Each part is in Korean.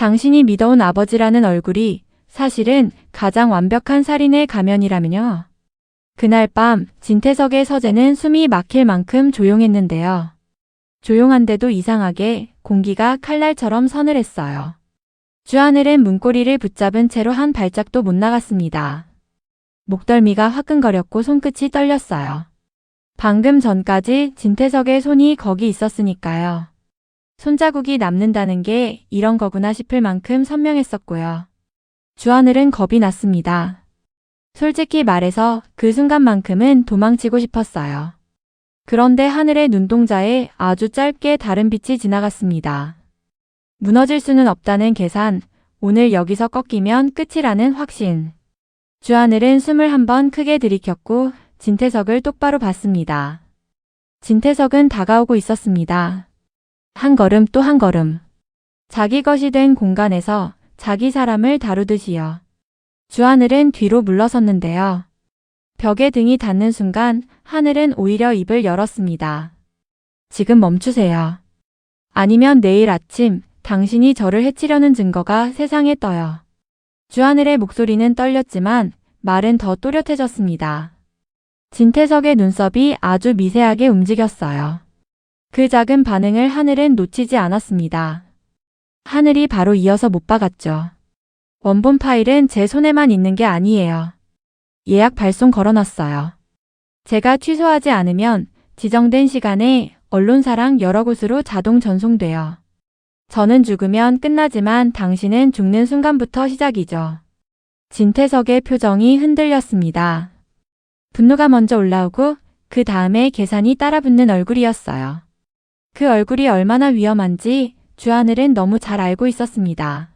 당신이 믿어온 아버지라는 얼굴이 사실은 가장 완벽한 살인의 가면이라면요. 그날 밤 진태석의 서재는 숨이 막힐 만큼 조용했는데요. 조용한데도 이상하게 공기가 칼날처럼 서늘했어요. 주하늘은 문고리를 붙잡은 채로 한 발짝도 못 나갔습니다. 목덜미가 화끈거렸고 손끝이 떨렸어요. 방금 전까지 진태석의 손이 거기 있었으니까요. 손자국이 남는다는 게 이런 거구나 싶을 만큼 선명했었고요. 주하늘은 겁이 났습니다. 솔직히 말해서 그 순간만큼은 도망치고 싶었어요. 그런데 하늘의 눈동자에 아주 짧게 다른 빛이 지나갔습니다. 무너질 수는 없다는 계산, 오늘 여기서 꺾이면 끝이라는 확신. 주하늘은 숨을 한번 크게 들이켰고 진태석을 똑바로 봤습니다. 진태석은 다가오고 있었습니다. 한 걸음 또 한 걸음. 자기 것이 된 공간에서 자기 사람을 다루듯이요. 주하늘은 뒤로 물러섰는데요. 벽에 등이 닿는 순간 하늘은 오히려 입을 열었습니다. 지금 멈추세요. 아니면 내일 아침 당신이 저를 해치려는 증거가 세상에 떠요. 주하늘의 목소리는 떨렸지만 말은 더 또렷해졌습니다. 진태석의 눈썹이 아주 미세하게 움직였어요. 그 작은 반응을 하늘은 놓치지 않았습니다. 하늘이 바로 이어서 못 박았죠. 원본 파일은 제 손에만 있는 게 아니에요. 예약 발송 걸어놨어요. 제가 취소하지 않으면 지정된 시간에 언론사랑 여러 곳으로 자동 전송돼요. 저는 죽으면 끝나지만 당신은 죽는 순간부터 시작이죠. 진태석의 표정이 흔들렸습니다. 분노가 먼저 올라오고 그 다음에 계산이 따라붙는 얼굴이었어요. 그 얼굴이 얼마나 위험한지 주하늘은 너무 잘 알고 있었습니다.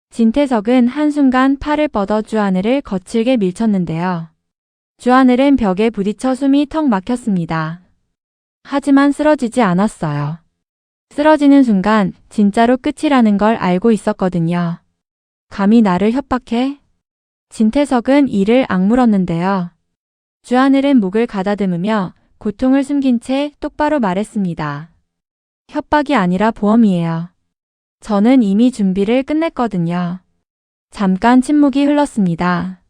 진태석은 한순간 팔을 뻗어 주하늘을 거칠게 밀쳤는데요. 주하늘은 벽에 부딪혀 숨이 턱 막혔습니다. 하지만 쓰러지지 않았어요. 쓰러지는 순간 진짜로 끝이라는 걸 알고 있었거든요. 감히 나를 협박해? 진태석은 이를 악물었는데요. 주하늘은 목을 가다듬으며 고통을 숨긴 채 똑바로 말했습니다. 협박이 아니라 보험이에요. 저는 이미 준비를 끝냈거든요. 잠깐 침묵이 흘렀습니다.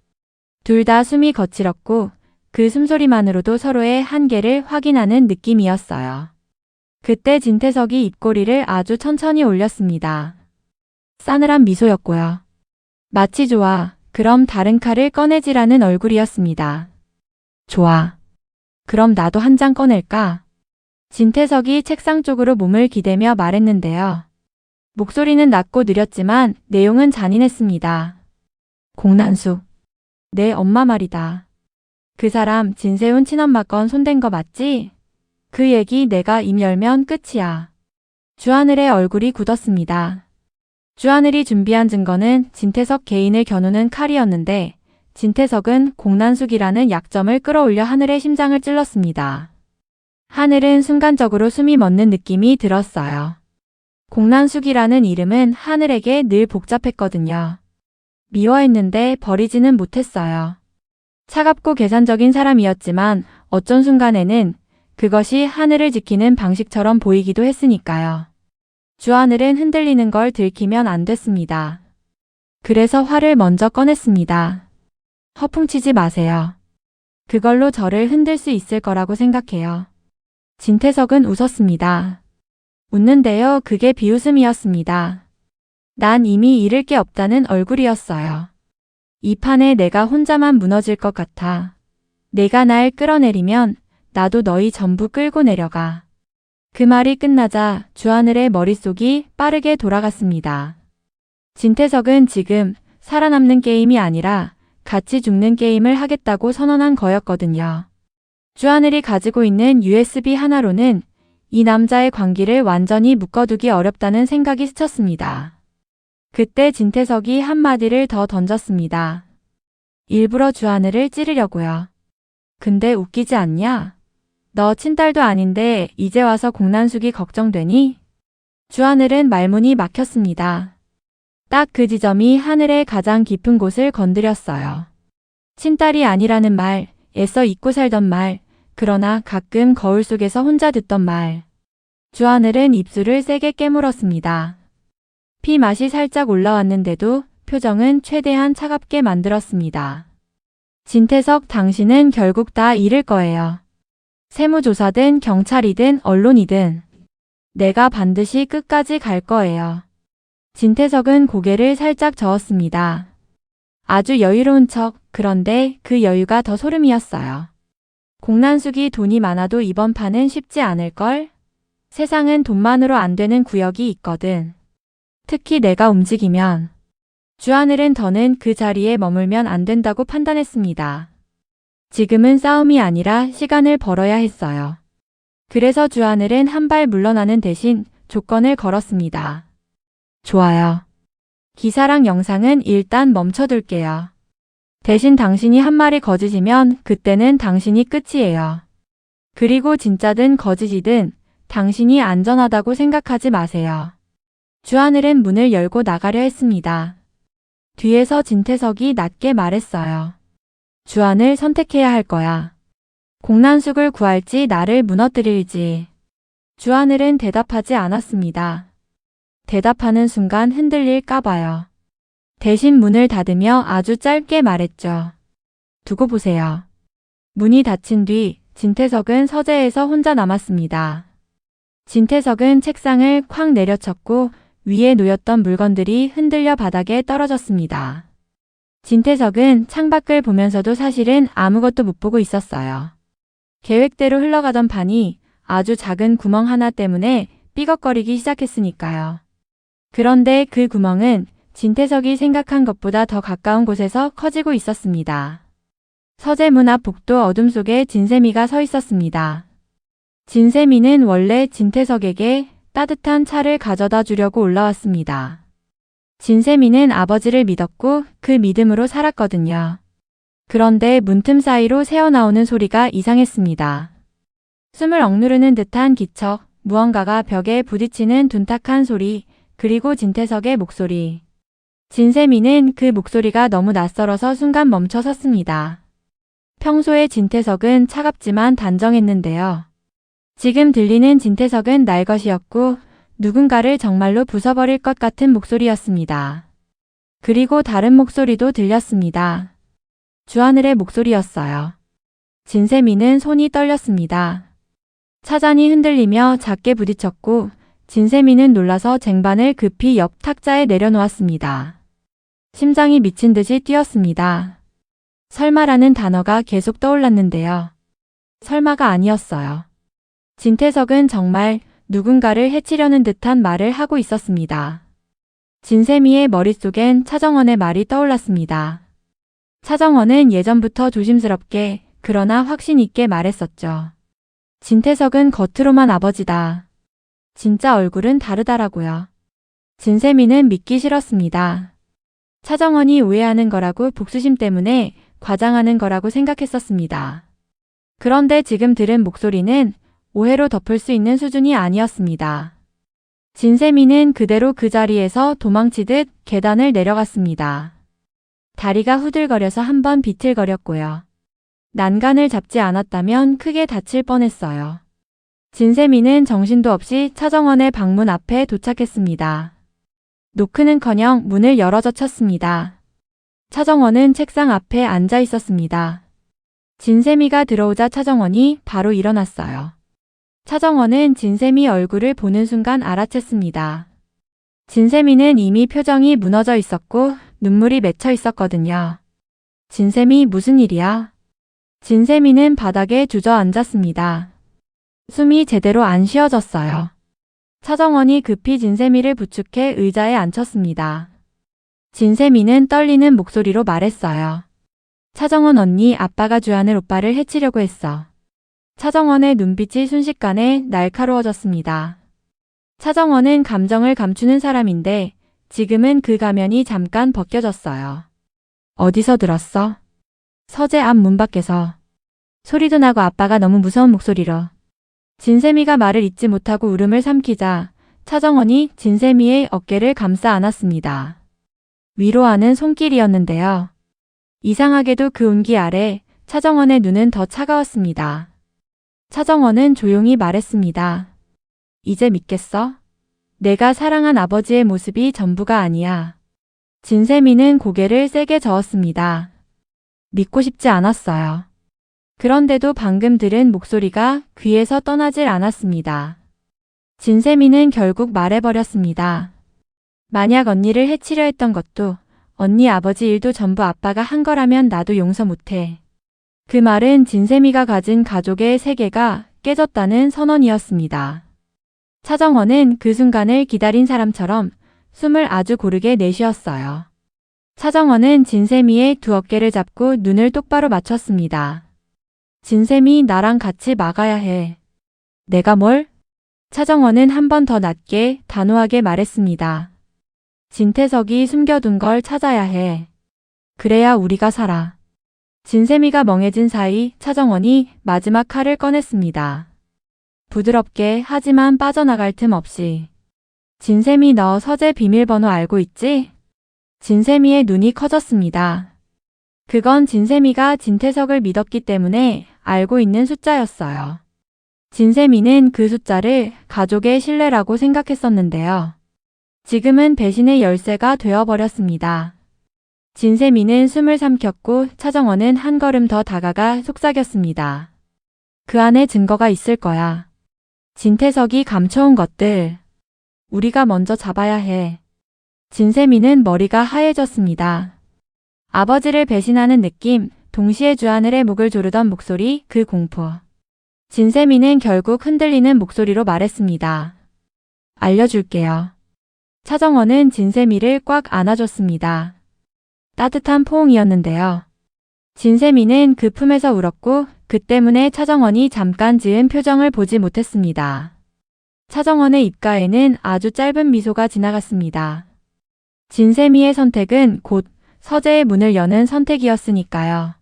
둘 다 숨이 거칠었고 그 숨소리만으로도 서로의 한계를 확인하는 느낌이었어요. 그때 진태석이 입꼬리를 아주 천천히 올렸습니다. 싸늘한 미소였고요. 마치 좋아, 그럼 다른 칼을 꺼내지라는 얼굴이었습니다. 좋아. 그럼 나도 한 장 꺼낼까? 진태석이 책상 쪽으로 몸을 기대며 말했는데요. 목소리는 낮고 느렸지만 내용은 잔인했습니다. 공난숙. 내 엄마 말이다. 그 사람 진세훈 친엄마 건 손댄 거 맞지? 그 얘기 내가 입 열면 끝이야. 주하늘의 얼굴이 굳었습니다. 주하늘이 준비한 증거는 진태석 개인을 겨누는 칼이었는데 진태석은 공난숙이라는 약점을 끌어올려 하늘의 심장을 찔렀습니다. 하늘은 순간적으로 숨이 멎는 느낌이 들었어요. 공난숙이라는 이름은 하늘에게 늘 복잡했거든요. 미워했는데 버리지는 못했어요. 차갑고 계산적인 사람이었지만 어쩐 순간에는 그것이 하늘을 지키는 방식처럼 보이기도 했으니까요. 주하늘은 흔들리는 걸 들키면 안 됐습니다. 그래서 화를 먼저 꺼냈습니다. 허풍치지 마세요. 그걸로 저를 흔들 수 있을 거라고 생각해요. 진태석은 웃었습니다. 웃는데요, 그게 비웃음이었습니다. 난 이미 잃을 게 없다는 얼굴이었어요. 이 판에 내가 혼자만 무너질 것 같아. 내가 날 끌어내리면 나도 너희 전부 끌고 내려가. 그 말이 끝나자 주하늘의 머릿속이 빠르게 돌아갔습니다. 진태석은 지금 살아남는 게임이 아니라 같이 죽는 게임을 하겠다고 선언한 거였거든요. 주하늘이 가지고 있는 USB 하나로는 이 남자의 관계를 완전히 묶어두기 어렵다는 생각이 스쳤습니다. 그때 진태석이 한마디를 더 던졌습니다. 일부러 주하늘을 찌르려고요. 근데 웃기지 않냐? 너 친딸도 아닌데 이제 와서 공난숙이 걱정되니? 주하늘은 말문이 막혔습니다. 딱 그 지점이 하늘의 가장 깊은 곳을 건드렸어요. 친딸이 아니라는 말, 애써 잊고 살던 말, 그러나 가끔 거울 속에서 혼자 듣던 말. 주하늘은 입술을 세게 깨물었습니다. 피 맛이 살짝 올라왔는데도 표정은 최대한 차갑게 만들었습니다. 진태석, 당신은 결국 다 잃을 거예요. 세무조사든 경찰이든 언론이든 내가 반드시 끝까지 갈 거예요. 진태석은 고개를 살짝 저었습니다. 아주 여유로운 척, 그런데 그 여유가 더 소름이었어요. 공난숙이 돈이 많아도 이번 판은 쉽지 않을걸? 세상은 돈만으로 안 되는 구역이 있거든. 특히 내가 움직이면. 주하늘은 더는 그 자리에 머물면 안 된다고 판단했습니다. 지금은 싸움이 아니라 시간을 벌어야 했어요. 그래서 주하늘은 한 발 물러나는 대신 조건을 걸었습니다. 좋아요. 기사랑 영상은 일단 멈춰둘게요. 대신 당신이 한 말이 거짓이면 그때는 당신이 끝이에요. 그리고 진짜든 거짓이든 당신이 안전하다고 생각하지 마세요. 주하늘은 문을 열고 나가려 했습니다. 뒤에서 진태석이 낮게 말했어요. 주하늘, 선택해야 할 거야. 공난숙을 구할지 나를 무너뜨릴지. 주하늘은 대답하지 않았습니다. 대답하는 순간 흔들릴까 봐요. 대신 문을 닫으며 아주 짧게 말했죠. 두고 보세요. 문이 닫힌 뒤 진태석은 서재에서 혼자 남았습니다. 진태석은 책상을 쾅 내려쳤고 위에 놓였던 물건들이 흔들려 바닥에 떨어졌습니다. 진태석은 창밖을 보면서도 사실은 아무것도 못 보고 있었어요. 계획대로 흘러가던 판이 아주 작은 구멍 하나 때문에 삐걱거리기 시작했으니까요. 그런데 그 구멍은 진태석이 생각한 것보다 더 가까운 곳에서 커지고 있었습니다. 서재 문 앞 복도 어둠 속에 진세미가 서 있었습니다. 진세미는 원래 진태석에게 따뜻한 차를 가져다 주려고 올라왔습니다. 진세미는 아버지를 믿었고 그 믿음으로 살았거든요. 그런데 문틈 사이로 새어나오는 소리가 이상했습니다. 숨을 억누르는 듯한 기척, 무언가가 벽에 부딪히는 둔탁한 소리, 그리고 진태석의 목소리. 진세미는 그 목소리가 너무 낯설어서 순간 멈춰 섰습니다. 평소에 진태석은 차갑지만 단정했는데요. 지금 들리는 진태석은 날 것이었고 누군가를 정말로 부숴버릴 것 같은 목소리였습니다. 그리고 다른 목소리도 들렸습니다. 주하늘의 목소리였어요. 진세미는 손이 떨렸습니다. 차잔이 흔들리며 작게 부딪혔고 진세미는 놀라서 쟁반을 급히 옆 탁자에 내려놓았습니다. 심장이 미친 듯이 뛰었습니다. 설마라는 단어가 계속 떠올랐는데요. 설마가 아니었어요. 진태석은 정말 누군가를 해치려는 듯한 말을 하고 있었습니다. 진세미의 머릿속엔 차정원의 말이 떠올랐습니다. 차정원은 예전부터 조심스럽게 그러나 확신 있게 말했었죠. 진태석은 겉으로만 아버지다. 진짜 얼굴은 다르다라고요. 진세미는 믿기 싫었습니다. 차정원이 오해하는 거라고 복수심 때문에 과장하는 거라고 생각했었습니다. 그런데 지금 들은 목소리는 오해로 덮을 수 있는 수준이 아니었습니다. 진세미는 그대로 그 자리에서 도망치듯 계단을 내려갔습니다. 다리가 후들거려서 한번 비틀거렸고요. 난간을 잡지 않았다면 크게 다칠 뻔했어요. 진세미는 정신도 없이 차정원의 방문 앞에 도착했습니다. 노크는커녕 문을 열어젖혔습니다. 차정원은 책상 앞에 앉아 있었습니다. 진세미가 들어오자 차정원이 바로 일어났어요. 차정원은 진세미 얼굴을 보는 순간 알아챘습니다. 진세미는 이미 표정이 무너져 있었고 눈물이 맺혀 있었거든요. 진세미, 무슨 일이야? 진세미는 바닥에 주저앉았습니다. 숨이 제대로 안 쉬어졌어요. 차정원이 급히 진세미를 부축해 의자에 앉혔습니다. 진세미는 떨리는 목소리로 말했어요. 차정원 언니, 아빠가 주하늘 오빠를 해치려고 했어. 차정원의 눈빛이 순식간에 날카로워졌습니다. 차정원은 감정을 감추는 사람인데 지금은 그 가면이 잠깐 벗겨졌어요. 어디서 들었어? 서재 앞 문 밖에서. 소리도 나고 아빠가 너무 무서운 목소리로. 진세미가 말을 잇지 못하고 울음을 삼키자 차정원이 진세미의 어깨를 감싸 안았습니다. 위로하는 손길이었는데요. 이상하게도 그 온기 아래 차정원의 눈은 더 차가웠습니다. 차정원은 조용히 말했습니다. 이제 믿겠어? 내가 사랑한 아버지의 모습이 전부가 아니야. 진세미는 고개를 세게 저었습니다. 믿고 싶지 않았어요. 그런데도 방금 들은 목소리가 귀에서 떠나질 않았습니다. 진세미는 결국 말해버렸습니다. 만약 언니를 해치려 했던 것도 언니 아버지 일도 전부 아빠가 한 거라면 나도 용서 못해. 그 말은 진세미가 가진 가족의 세계가 깨졌다는 선언이었습니다. 차정원은 그 순간을 기다린 사람처럼 숨을 아주 고르게 내쉬었어요. 차정원은 진세미의 두 어깨를 잡고 눈을 똑바로 맞췄습니다. 진세미, 나랑 같이 막아야 해. 내가 뭘? 차정원은 한 번 더 낮게 단호하게 말했습니다. 진태석이 숨겨둔 걸 찾아야 해. 그래야 우리가 살아. 진세미가 멍해진 사이 차정원이 마지막 칼을 꺼냈습니다. 부드럽게 하지만 빠져나갈 틈 없이. 진세미, 너 서재 비밀번호 알고 있지? 진세미의 눈이 커졌습니다. 그건 진세미가 진태석을 믿었기 때문에 알고 있는 숫자였어요. 진세미는 그 숫자를 가족의 신뢰라고 생각했었는데요. 지금은 배신의 열쇠가 되어버렸습니다. 진세미는 숨을 삼켰고 차정원은 한 걸음 더 다가가 속삭였습니다. 그 안에 증거가 있을 거야. 진태석이 감춰온 것들. 우리가 먼저 잡아야 해. 진세미는 머리가 하얘졌습니다. 아버지를 배신하는 느낌, 동시에 주하늘의 목을 조르던 목소리, 그 공포. 진세미는 결국 흔들리는 목소리로 말했습니다. 알려줄게요. 차정원은 진세미를 꽉 안아줬습니다. 따뜻한 포옹이었는데요. 진세미는 그 품에서 울었고 그 때문에 차정원이 잠깐 지은 표정을 보지 못했습니다. 차정원의 입가에는 아주 짧은 미소가 지나갔습니다. 진세미의 선택은 곧 서재의 문을 여는 선택이었으니까요.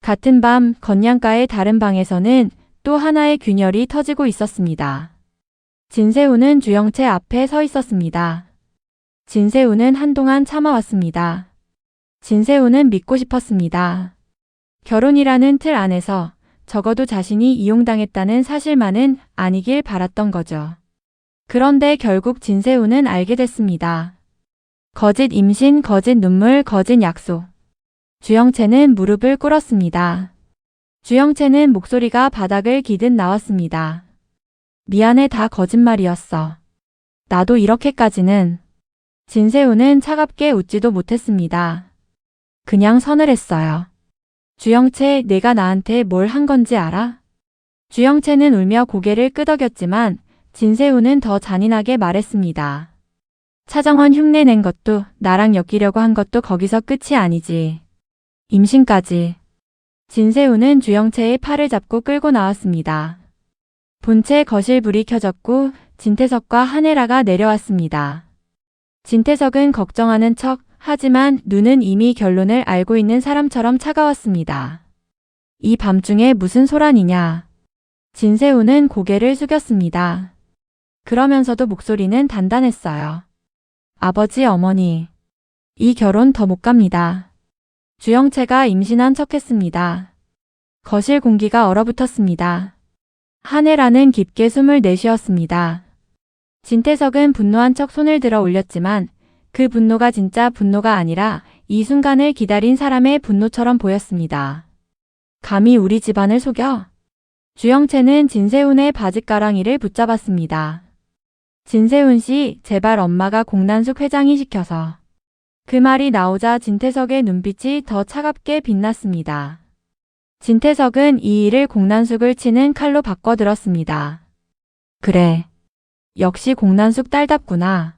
같은 밤 건양가의 다른 방에서는 또 하나의 균열이 터지고 있었습니다. 진세우는 주영채 앞에 서 있었습니다. 진세우는 한동안 참아왔습니다. 진세우는 믿고 싶었습니다. 결혼이라는 틀 안에서 적어도 자신이 이용당했다는 사실만은 아니길 바랐던 거죠. 그런데 결국 진세우는 알게 됐습니다. 거짓 임신, 거짓 눈물, 거짓 약속. 주영채는 무릎을 꿇었습니다. 주영채는 목소리가 바닥을 기듯 나왔습니다. 미안해, 다 거짓말이었어. 나도 이렇게까지는. 진세우는 차갑게 웃지도 못했습니다. 그냥 서늘했어요. 주영채, 내가 나한테 뭘 한 건지 알아? 주영채는 울며 고개를 끄덕였지만 진세우는 더 잔인하게 말했습니다. 차정원 흉내낸 것도 나랑 엮이려고 한 것도 거기서 끝이 아니지. 임신까지. 진세우는 주영채의 팔을 잡고 끌고 나왔습니다. 본체 거실 불이 켜졌고 진태석과 한혜라가 내려왔습니다. 진태석은 걱정하는 척 하지만 눈은 이미 결론을 알고 있는 사람처럼 차가웠습니다. 이 밤중에 무슨 소란이냐. 진세우는 고개를 숙였습니다. 그러면서도 목소리는 단단했어요. 아버지, 어머니. 이 결혼 더 못 갑니다. 주영채가 임신한 척했습니다. 거실 공기가 얼어붙었습니다. 한혜라는 깊게 숨을 내쉬었습니다. 진태석은 분노한 척 손을 들어 올렸지만 그 분노가 진짜 분노가 아니라 이 순간을 기다린 사람의 분노처럼 보였습니다. 감히 우리 집안을 속여? 주영채는 진세훈의 바짓가랑이를 붙잡았습니다. 진세훈 씨, 제발 엄마가 공난숙 회장이 시켜서. 그 말이 나오자 진태석의 눈빛이 더 차갑게 빛났습니다. 진태석은 이 일을 공난숙을 치는 칼로 바꿔들었습니다. 그래. 역시 공난숙 딸답구나.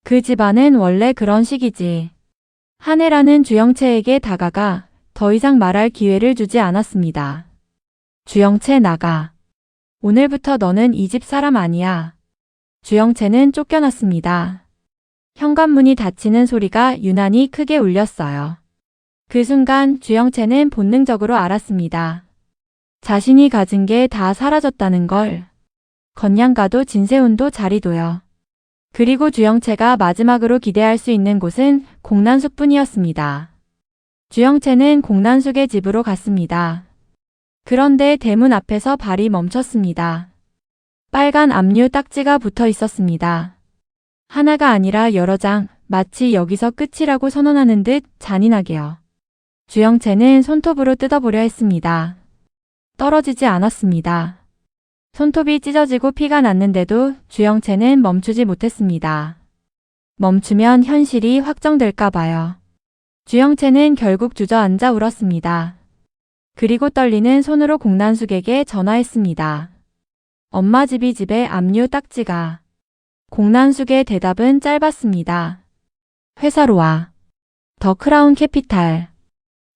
그 집안은 원래 그런 식이지. 한혜라는 주영채에게 다가가 더 이상 말할 기회를 주지 않았습니다. 주영채, 나가. 오늘부터 너는 이 집 사람 아니야. 주영채는 쫓겨났습니다. 현관문이 닫히는 소리가 유난히 크게 울렸어요. 그 순간 주영채는 본능적으로 알았습니다. 자신이 가진 게 다 사라졌다는 걸. 건양가도 진세훈도 자리도요. 그리고 주영채가 마지막으로 기대할 수 있는 곳은 공난숙뿐이었습니다. 주영채는 공난숙의 집으로 갔습니다. 그런데 대문 앞에서 발이 멈췄습니다. 빨간 압류 딱지가 붙어 있었습니다. 하나가 아니라 여러 장, 마치 여기서 끝이라고 선언하는 듯 잔인하게요. 주영채는 손톱으로 뜯어보려 했습니다. 떨어지지 않았습니다. 손톱이 찢어지고 피가 났는데도 주영채는 멈추지 못했습니다. 멈추면 현실이 확정될까 봐요. 주영채는 결국 주저앉아 울었습니다. 그리고 떨리는 손으로 공난숙에게 전화했습니다. 엄마 집에 압류 딱지가. 공난숙의 대답은 짧았습니다. 회사로 와. 더 크라운 캐피탈.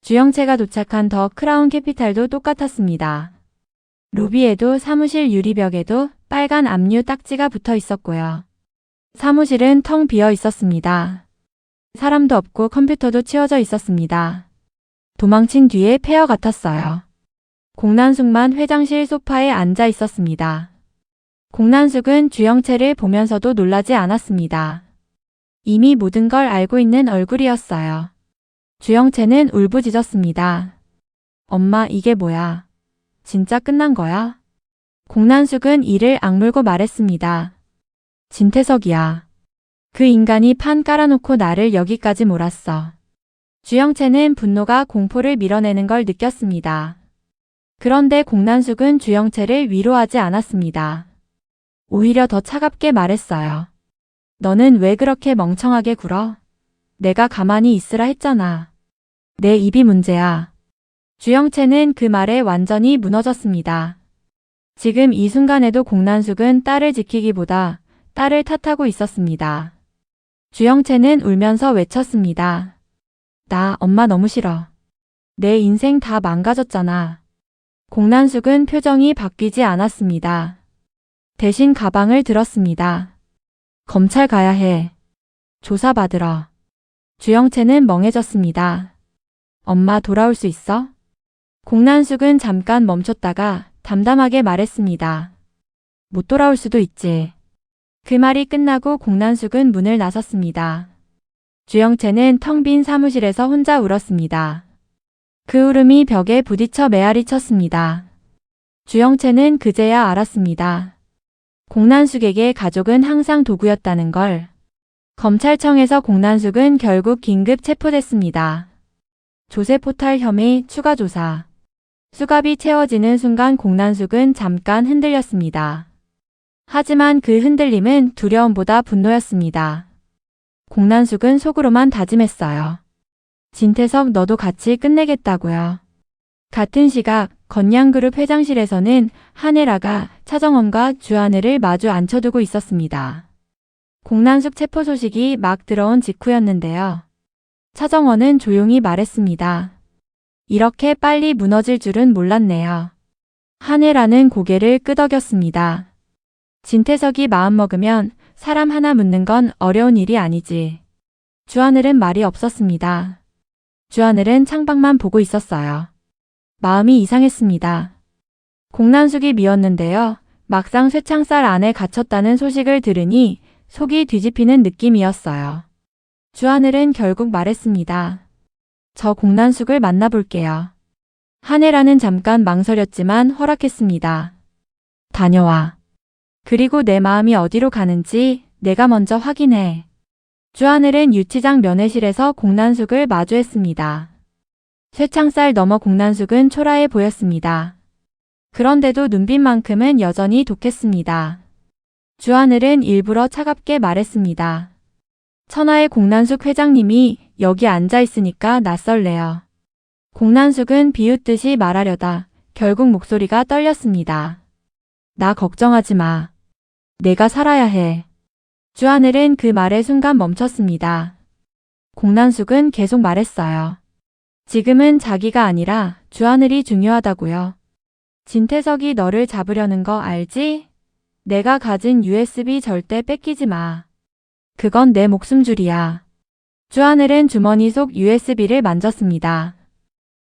주영채가 도착한 더 크라운 캐피탈도 똑같았습니다. 로비에도 사무실 유리벽에도 빨간 압류 딱지가 붙어 있었고요. 사무실은 텅 비어 있었습니다. 사람도 없고 컴퓨터도 치워져 있었습니다. 도망친 뒤에 폐허 같았어요. 공난숙만 회장실 소파에 앉아 있었습니다. 공난숙은 주영채를 보면서도 놀라지 않았습니다. 이미 모든 걸 알고 있는 얼굴이었어요. 주영채는 울부짖었습니다. 엄마, 이게 뭐야? 진짜 끝난 거야? 공난숙은 이를 악물고 말했습니다. 진태석이야. 그 인간이 판 깔아놓고 나를 여기까지 몰았어. 주영채는 분노가 공포를 밀어내는 걸 느꼈습니다. 그런데 공난숙은 주영채를 위로하지 않았습니다. 오히려 더 차갑게 말했어요. 너는 왜 그렇게 멍청하게 굴어? 내가 가만히 있으라 했잖아. 내 입이 문제야. 주영채는 그 말에 완전히 무너졌습니다. 지금 이 순간에도 공난숙은 딸을 지키기보다 딸을 탓하고 있었습니다. 주영채는 울면서 외쳤습니다. 나 엄마 너무 싫어. 내 인생 다 망가졌잖아. 공난숙은 표정이 바뀌지 않았습니다. 대신 가방을 들었습니다. 검찰 가야 해. 조사받으러. 주영채는 멍해졌습니다. 엄마 돌아올 수 있어? 공난숙은 잠깐 멈췄다가 담담하게 말했습니다. 못 돌아올 수도 있지. 그 말이 끝나고 공난숙은 문을 나섰습니다. 주영채는 텅 빈 사무실에서 혼자 울었습니다. 그 울음이 벽에 부딪혀 메아리 쳤습니다. 주영채는 그제야 알았습니다. 공난숙에게 가족은 항상 도구였다는 걸. 검찰청에서 공난숙은 결국 긴급 체포됐습니다. 조세포탈 혐의 추가 조사. 수갑이 채워지는 순간 공난숙은 잠깐 흔들렸습니다. 하지만 그 흔들림은 두려움보다 분노였습니다. 공난숙은 속으로만 다짐했어요. 진태석, 너도 같이 끝내겠다고요. 같은 시각 건양그룹 회장실에서는 한혜라가 차정원과 주하늘을 마주 앉혀두고 있었습니다. 공난숙 체포 소식이 막 들어온 직후였는데요. 차정원은 조용히 말했습니다. 이렇게 빨리 무너질 줄은 몰랐네요. 한혜라는 고개를 끄덕였습니다. 진태석이 마음먹으면 사람 하나 묻는 건 어려운 일이 아니지. 주하늘은 말이 없었습니다. 주하늘은 창밖만 보고 있었어요. 마음이 이상했습니다. 공난숙이 미웠는데요. 막상 쇠창살 안에 갇혔다는 소식을 들으니 속이 뒤집히는 느낌이었어요. 주하늘은 결국 말했습니다. 저 공난숙을 만나볼게요. 한혜라는 잠깐 망설였지만 허락했습니다. 다녀와. 그리고 내 마음이 어디로 가는지 내가 먼저 확인해. 주하늘은 유치장 면회실에서 공난숙을 마주했습니다. 쇠창살 너머 공난숙은 초라해 보였습니다. 그런데도 눈빛만큼은 여전히 독했습니다. 주하늘은 일부러 차갑게 말했습니다. 천하의 공난숙 회장님이 여기 앉아 있으니까 낯설래요. 공난숙은 비웃듯이 말하려다 결국 목소리가 떨렸습니다. 나 걱정하지 마. 내가 살아야 해. 주하늘은 그 말에 순간 멈췄습니다. 공난숙은 계속 말했어요. 지금은 자기가 아니라 주하늘이 중요하다고요. 진태석이 너를 잡으려는 거 알지? 내가 가진 USB 절대 뺏기지 마. 그건 내 목숨줄이야. 주하늘은 주머니 속 USB를 만졌습니다.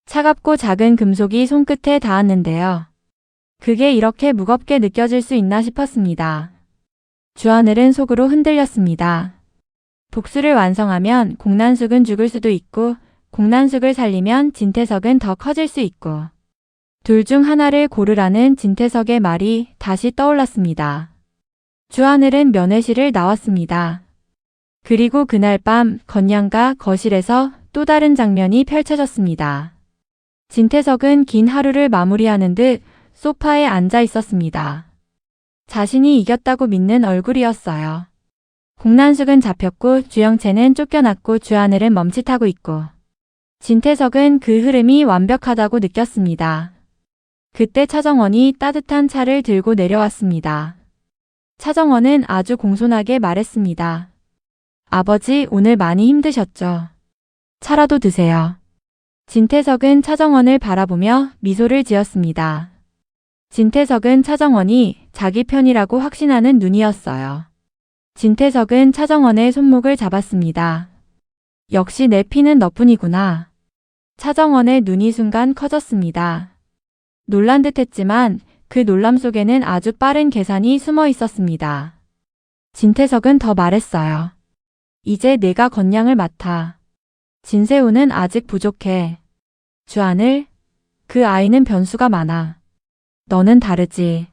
차갑고 작은 금속이 손끝에 닿았는데요. 그게 이렇게 무겁게 느껴질 수 있나 싶었습니다. 주하늘은 속으로 흔들렸습니다. 복수를 완성하면 공난숙은 죽을 수도 있고 공난숙을 살리면 진태석은 더 커질 수 있고 둘 중 하나를 고르라는 진태석의 말이 다시 떠올랐습니다. 주하늘은 면회실을 나왔습니다. 그리고 그날 밤 건양가 거실에서 또 다른 장면이 펼쳐졌습니다. 진태석은 긴 하루를 마무리하는 듯 소파에 앉아 있었습니다. 자신이 이겼다고 믿는 얼굴이었어요. 공난숙은 잡혔고 주영채는 쫓겨났고 주하늘은 멈칫하고 있고 진태석은 그 흐름이 완벽하다고 느꼈습니다. 그때 차정원이 따뜻한 차를 들고 내려왔습니다. 차정원은 아주 공손하게 말했습니다. 아버지, 오늘 많이 힘드셨죠? 차라도 드세요. 진태석은 차정원을 바라보며 미소를 지었습니다. 진태석은 차정원이 자기 편이라고 확신하는 눈이었어요. 진태석은 차정원의 손목을 잡았습니다. 역시 내 피는 너뿐이구나. 차정원의 눈이 순간 커졌습니다. 놀란 듯 했지만 그 놀람 속에는 아주 빠른 계산이 숨어 있었습니다. 진태석은 더 말했어요. 이제 내가 건양을 맡아. 진세우는 아직 부족해. 주하늘, 그 아이는 변수가 많아. 너는 다르지.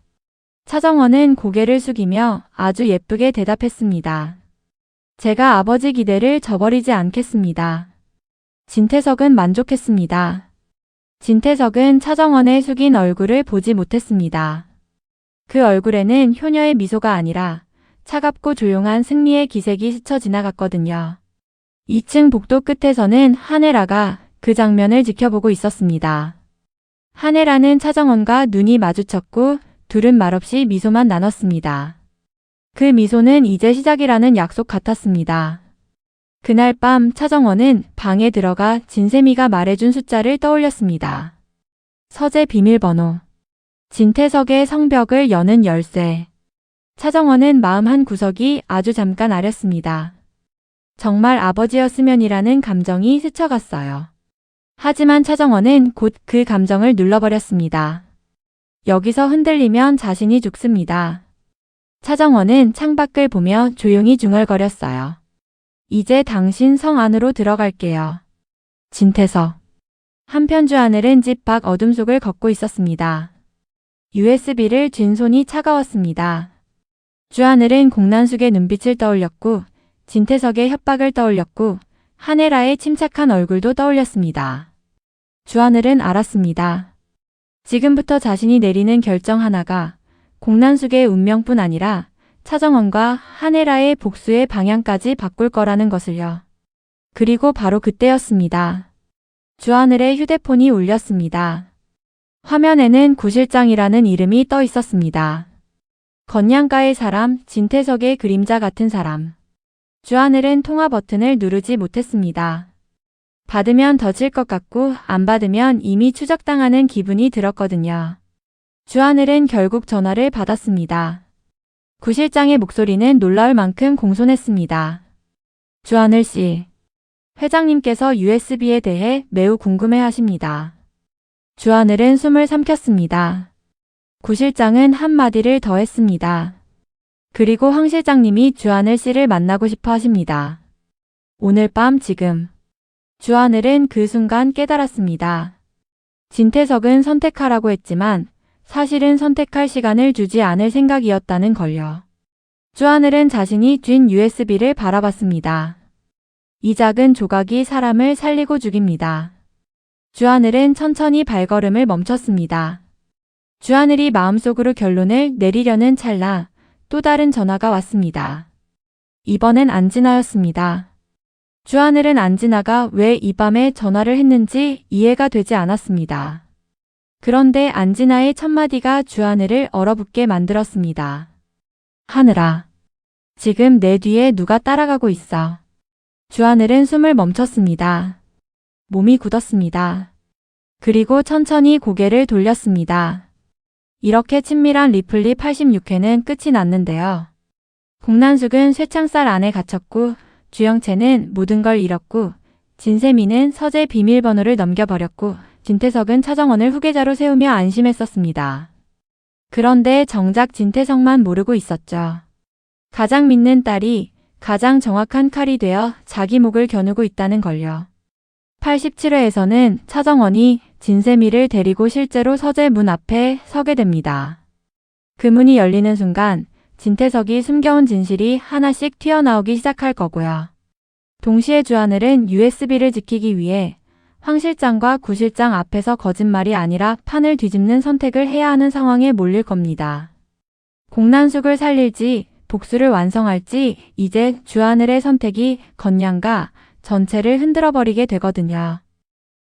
차정원은 고개를 숙이며 아주 예쁘게 대답했습니다. 제가 아버지 기대를 저버리지 않겠습니다. 진태석은 만족했습니다. 진태석은 차정원의 숙인 얼굴을 보지 못했습니다. 그 얼굴에는 효녀의 미소가 아니라 차갑고 조용한 승리의 기색이 스쳐 지나갔거든요. 2층 복도 끝에서는 한혜라가 그 장면을 지켜보고 있었습니다. 한혜라는 차정원과 눈이 마주쳤고 둘은 말없이 미소만 나눴습니다. 그 미소는 이제 시작이라는 약속 같았습니다. 그날 밤 차정원은 방에 들어가 진세미가 말해준 숫자를 떠올렸습니다. 서재 비밀번호. 진태석의 성벽을 여는 열쇠. 차정원은 마음 한 구석이 아주 잠깐 아렸습니다. 정말 아버지였으면이라는 감정이 스쳐갔어요. 하지만 차정원은 곧 그 감정을 눌러버렸습니다. 여기서 흔들리면 자신이 죽습니다. 차정원은 창밖을 보며 조용히 중얼거렸어요. 이제 당신 성 안으로 들어갈게요. 진태석. 한편 주하늘은 집 밖 어둠 속을 걷고 있었습니다. USB를 쥔 손이 차가웠습니다. 주하늘은 공난숙의 눈빛을 떠올렸고 진태석의 협박을 떠올렸고 한혜라의 침착한 얼굴도 떠올렸습니다. 주하늘은 알았습니다. 지금부터 자신이 내리는 결정 하나가 공난숙의 운명뿐 아니라 차정원과 한혜라의 복수의 방향까지 바꿀 거라는 것을요. 그리고 바로 그때였습니다. 주하늘의 휴대폰이 울렸습니다. 화면에는 구실장이라는 이름이 떠 있었습니다. 건양가의 사람, 진태석의 그림자 같은 사람. 주하늘은 통화 버튼을 누르지 못했습니다. 받으면 더 칠 것 같고 안 받으면 이미 추적당하는 기분이 들었거든요. 주하늘은 결국 전화를 받았습니다. 구실장의 목소리는 놀라울 만큼 공손했습니다. 주하늘 씨, 회장님께서 USB에 대해 매우 궁금해하십니다. 주하늘은 숨을 삼켰습니다. 구실장은 한마디를 더 했습니다. 그리고 황 실장님이 주하늘 씨를 만나고 싶어 하십니다. 오늘 밤 지금. 주하늘은 그 순간 깨달았습니다. 진태석은 선택하라고 했지만 사실은 선택할 시간을 주지 않을 생각이었다는 걸요. 주하늘은 자신이 쥔 USB를 바라봤습니다. 이 작은 조각이 사람을 살리고 죽입니다. 주하늘은 천천히 발걸음을 멈췄습니다. 주하늘이 마음속으로 결론을 내리려는 찰나 또 다른 전화가 왔습니다. 이번엔 안진아였습니다. 주하늘은 안진아가 왜 이 밤에 전화를 했는지 이해가 되지 않았습니다. 그런데 안진아의 첫마디가 주하늘을 얼어붙게 만들었습니다. 하늘아, 지금 내 뒤에 누가 따라가고 있어. 주하늘은 숨을 멈췄습니다. 몸이 굳었습니다. 그리고 천천히 고개를 돌렸습니다. 이렇게 친밀한 리플리 86회는 끝이 났는데요. 공난숙은 쇠창살 안에 갇혔고 주영채는 모든 걸 잃었고 진세미는 서재 비밀번호를 넘겨버렸고 진태석은 차정원을 후계자로 세우며 안심했었습니다. 그런데 정작 진태석만 모르고 있었죠. 가장 믿는 딸이 가장 정확한 칼이 되어 자기 목을 겨누고 있다는 걸요. 87회에서는 차정원이 진세미를 데리고 실제로 서재 문 앞에 서게 됩니다. 그 문이 열리는 순간 진태석이 숨겨온 진실이 하나씩 튀어나오기 시작할 거고요. 동시에 주하늘은 USB를 지키기 위해 황 실장과 구 실장 앞에서 거짓말이 아니라 판을 뒤집는 선택을 해야 하는 상황에 몰릴 겁니다. 공난숙을 살릴지 복수를 완성할지 이제 주하늘의 선택이 건양가 전체를 흔들어버리게 되거든요.